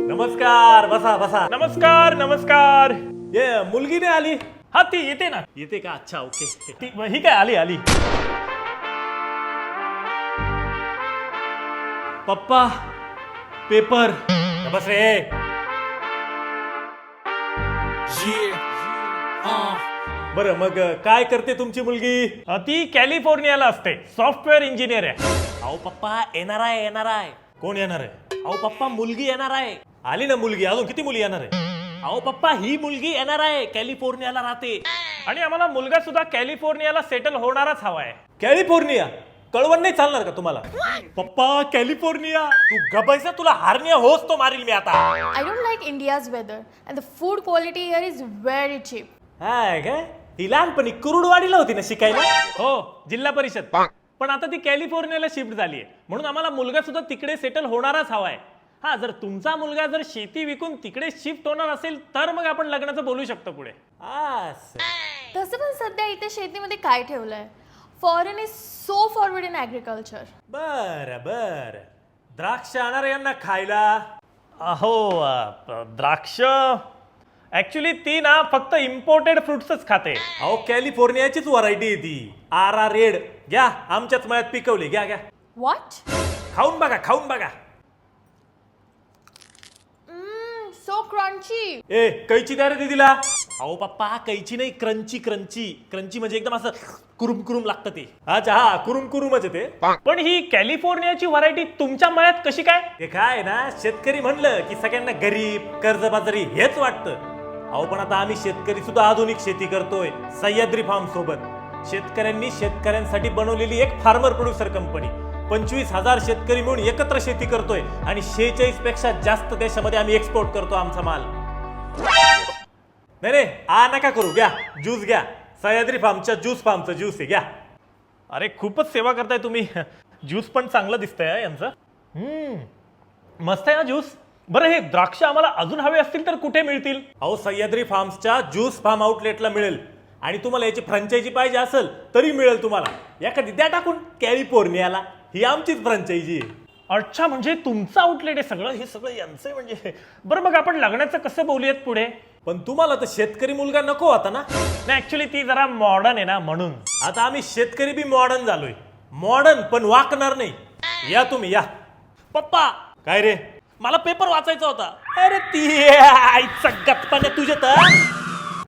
नमस्कार, बसा बसा. नमस्कार नमस्कार. ये मुलगी नाही आली? हा ती येते ना. येते का? अच्छा, ओके. ती ही काय आली आली. पप्पा, पेपर. बस रे. बरं, मग काय करते तुमची मुलगी? ती कॅलिफोर्नियाला असते, सॉफ्टवेअर इंजिनियर आहे. अहो पप्पा, येणार आहे, येणार आहे. कोण येणार आहे? अहो पप्पा, मुलगी येणार आहे. आली ना मुलगी. अजून किती मुली येणार आहे? अहो पप्पा, ही मुलगी येणार आहे, कॅलिफोर्नियाला राहते. आणि आम्हाला मुलगा सुद्धा कॅलिफोर्नियाला सेटल होणारच हवा आहे. कॅलिफोर्निया? कळवण नाही चालणार का तुम्हाला? पप्पा, कॅलिफोर्निया. तू गबायचा, तुला हार्निया होस तो मारील मी आता. I don't like India's weather and the food quality here is very cheap. हाय काय? ही लहानपणी कुरुडवाडीला होती ना शिकायला? हो, जिल्हा परिषद. पण आता ती कॅलिफोर्नियाला शिफ्ट झाली आहे, म्हणून आम्हाला मुलगा सुद्धा तिकडे सेटल होणारच हवा आहे. हा, जर तुमचा मुलगा जर शेती विकून तिकडे शिफ्ट होणार असेल तर मग आपण लग्नाचं बोलू शकतो पुढे. तसं पण सध्या इथे शेतीमध्ये काय ठेवलंय? Foreign is so forward in agriculture. बर बर. द्राक्ष आणणार यांना खायला? अहो द्राक्ष ऍक्च्युली ती ना फक्त इम्पोर्टेड फ्रुट्सच खाते. अहो, कॅलिफोर्नियाचीच व्हरायटी आहे ती. आरा रेड. घ्या, आमच्याच मळ्यात पिकवली. घ्या घ्या, What? खाऊन बघा, खाऊन बघा. So crunchy. ए, कैची द्या रे दीदीला. अहो पप्पा, कैची नाही, क्रंची क्रंची. क्रंची म्हणजे एकदम असं कुरुम कुरुम लागतं ते. अच्छा, हा, कुरुम कुरुमच आहे ते. पण ही कॅलिफोर्नियाची व्हरायटी तुमच्या मळ्यात कशी काय? ते काय ना, शेतकरी म्हणलं की सगळ्यांना गरीब, कर्जबाजारी हेच वाटतं. अहो, पण आता आम्ही शेतकरी सुद्धा आधुनिक शेती करतोय सह्याद्री फार्म सोबत. शेतकऱ्यांनी शेतकऱ्यांसाठी बनवलेली एक फार्मर प्रोड्युसर कंपनी. 25,000 शेतकरी मिळून एकत्र शेती करतोय आणि 46 पेक्षा जास्त देशामध्ये आम्ही एक्सपोर्ट करतो आमचा माल. नाही रे, नका करू. घ्या, ज्यूस घ्या. सह्याद्री फार्मच्या फार्मचं ज्यूस आहे, घ्या. अरे खूपच सेवा करताय तुम्ही. ज्यूस पण चांगलं दिसतंय यांचं. मस्त आहे ना ज्यूस. बरं, हे द्राक्ष आम्हाला अजून हवे असतील तर कुठे मिळतील? अहो, सह्याद्री फार्म्सच्या ज्यूस फार्म आउटलेटला मिळेल. आणि तुम्हाला याची फ्रँचायझी पाहिजे असेल तरी मिळेल तुम्हाला. एखादी द्या टाकून कॅलिफोर्नियाला. ही आमचीच फ्रँचायझी आहे. अच्छा, म्हणजे तुमचं आउटलेट आहे सगळं. हे सगळं यांचं आहे म्हणजे. बरं, मग आपण लग्नाचं कसं बोलूयात पुढे? पण तुम्हाला तर शेतकरी मुलगा नको होता ना? नाही, ऍक्च्युली ती जरा मॉडर्न आहे ना, म्हणून. आता आम्ही शेतकरी बी मॉडर्न झालोय. मॉडर्न पण वाकणार नाही. या तुम्ही, या. पप्पा, काय रे? मला पेपर वाचायचा होता. अरे ती आईचा गप्पाने तुझ्या तर